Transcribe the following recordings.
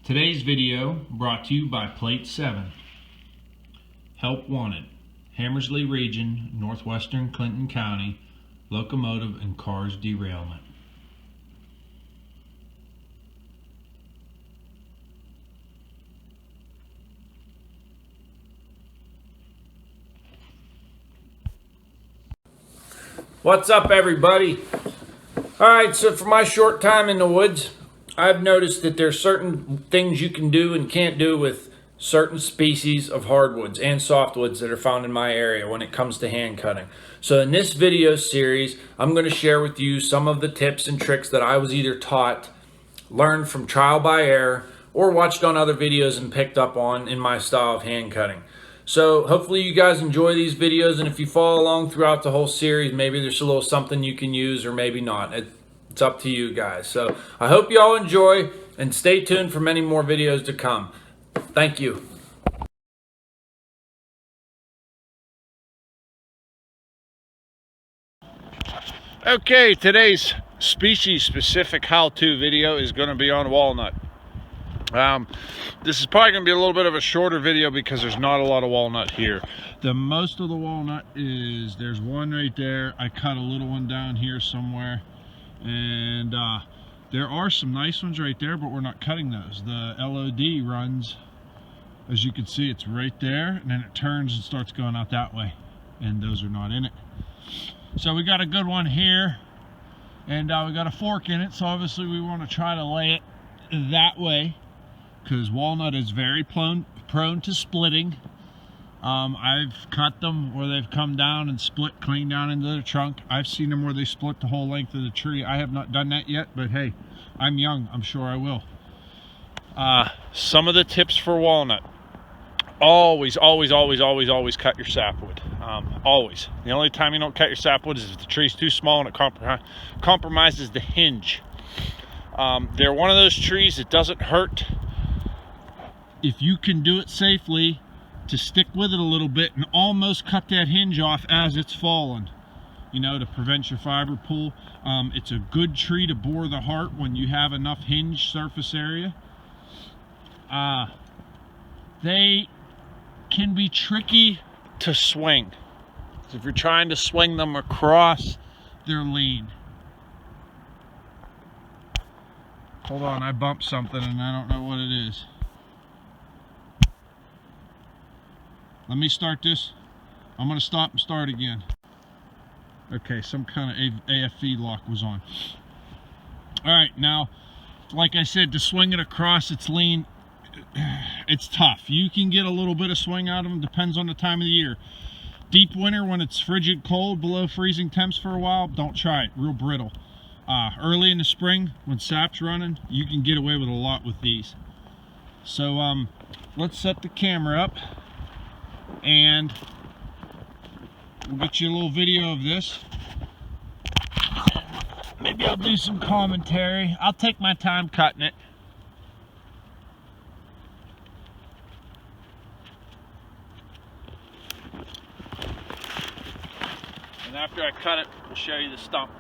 Today's video brought to you by Plate 7. Help Wanted, Hammersley Region, Northwestern Clinton County, locomotive and cars derailment. What's up, everybody? Alright, so for my short time in the woods, I've noticed that there's certain things you can do and can't do with certain species of hardwoods and softwoods that are found in my area when it comes to hand cutting. So in this video series, I'm going to share with you some of the tips and tricks that I was either taught, learned from trial by error, or watched on other videos and picked up on in my style of hand cutting. So hopefully you guys enjoy these videos, and if you follow along throughout the whole series, maybe there's a little something you can use or maybe not. It's up to you guys. So I hope you all enjoy, and stay tuned for many more videos to come. Thank you. Okay, today's species-specific how-to video is going to be on walnut. This is probably going to be a little bit of a shorter video because there's not a lot of walnut here. Most of the walnut there's one right there. I cut a little one down here somewhere, and there are some nice ones right there, but we're not cutting those. The LOD runs, as you can see, it's right there, and then it turns and starts going out that way, and those are not in it. So we got a good one here, and we got a fork in it, so obviously we want to try to lay it that way, because walnut is very prone to splitting. I've cut them where they've come down and split clean down into the trunk. I've seen them where they split the whole length of the tree. I have not done that yet, but hey, I'm young, I'm sure I will. Some of the tips for walnut: always cut your sapwood. Always. The only time you don't cut your sapwood is if the tree's too small and it compromises the hinge. They're one of those trees that doesn't hurt if you can do it safely, to stick with it a little bit and almost cut that hinge off as it's falling, you know, to prevent your fiber pull. It's a good tree to bore the heart when you have enough hinge surface area. They can be tricky to swing. So if you're trying to swing them across, they're lean. Hold on, I bumped something and I don't know what it is. Let me start this. I'm going to stop and start again. Okay, some kind of AFE lock was on. Alright, now, like I said, to swing it across, it's lean. It's tough. You can get a little bit of swing out of them, depends on the time of the year. Deep winter, when it's frigid cold, below freezing temps for a while, don't try it. Real brittle. Early in the spring, when sap's running, you can get away with a lot with these. So, let's set the camera up, and we'll get you a little video of this. Maybe I'll do some commentary. I'll take my time cutting it. And after I cut it, we'll show you the stump.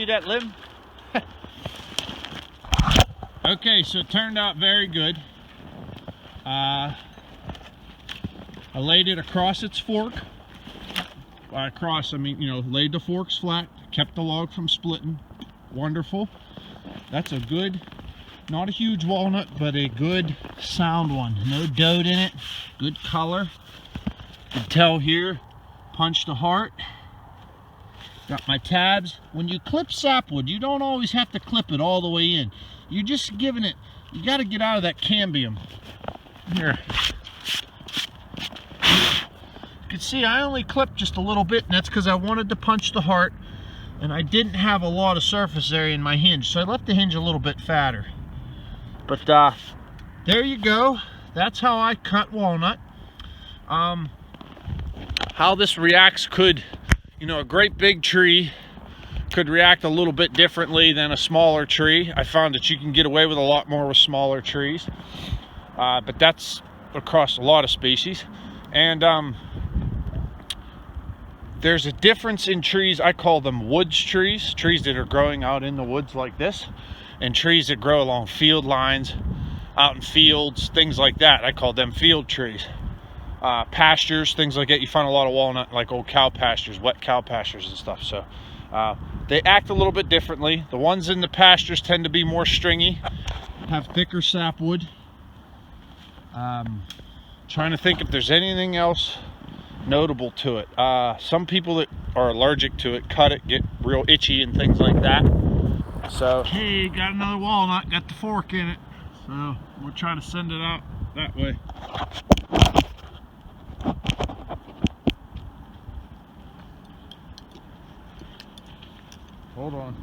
see that limb? Okay, so it turned out very good. I laid it across its fork. By across, I mean, you know, laid the forks flat, kept the log from splitting. Wonderful. That's a good, not a huge walnut, but a good sound one. No dode in it. Good color. You can tell here, punched a heart. Got my tabs. When you clip sapwood, you don't always have to clip it all the way in. You're just giving it, you got to get out of that cambium. Here. You can see I only clipped just a little bit, and that's because I wanted to punch the heart, and I didn't have a lot of surface area in my hinge, so I left the hinge a little bit fatter. But there you go. That's how I cut walnut. How this reacts could, you know, a great big tree could react a little bit differently than a smaller tree. I found that you can get away with a lot more with smaller trees, but that's across a lot of species. And there's a difference in trees. I call them woods trees, trees that are growing out in the woods like this, and trees that grow along field lines, out in fields, things like that. I call them field trees. Pastures, things like that. You find a lot of walnut, like old cow pastures, wet cow pastures and stuff. So they act a little bit differently. The ones in the pastures tend to be more stringy, have thicker sapwood. Trying to think if there's anything else notable to it. Some people that are allergic to it cut it, get real itchy and things like that. So, hey, got another walnut, got the fork in it. So we'll try to send it out that way. Hold on.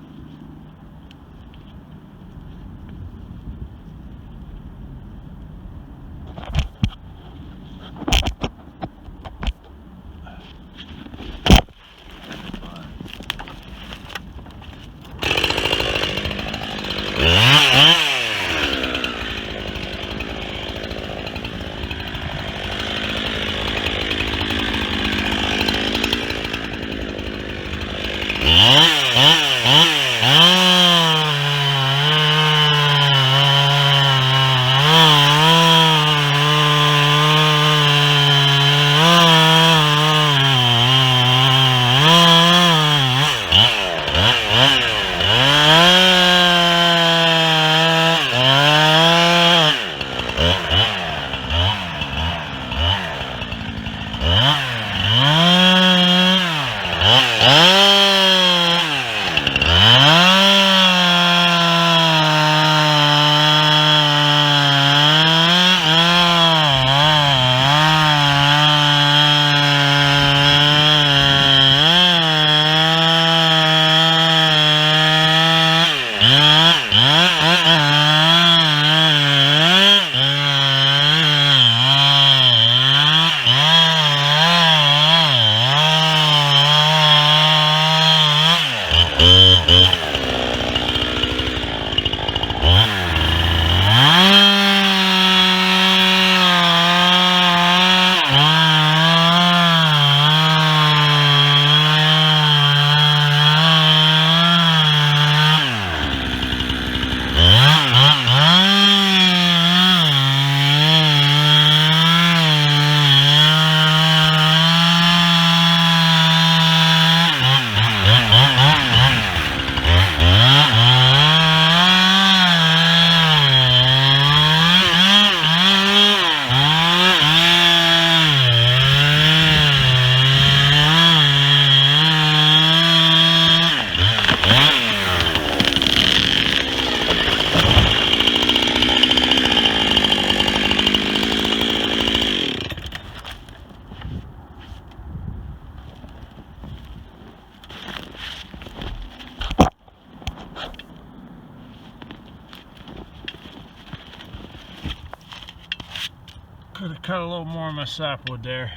Could have cut a little more of my sapwood there.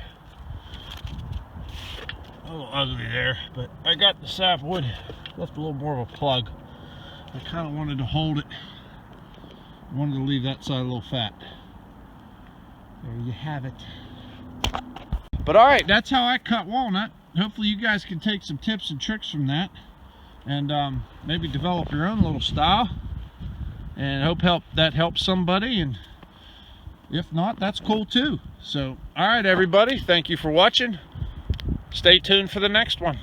A little ugly there, but I got the sapwood, left a little more of a plug. I kind of wanted to hold it. I wanted to leave that side a little fat. There you have it. But all right, that's how I cut walnut. Hopefully you guys can take some tips and tricks from that. and maybe develop your own little style, and hope that helps somebody, and if not, that's cool too. So all right everybody, thank you for watching. Stay tuned for the next one.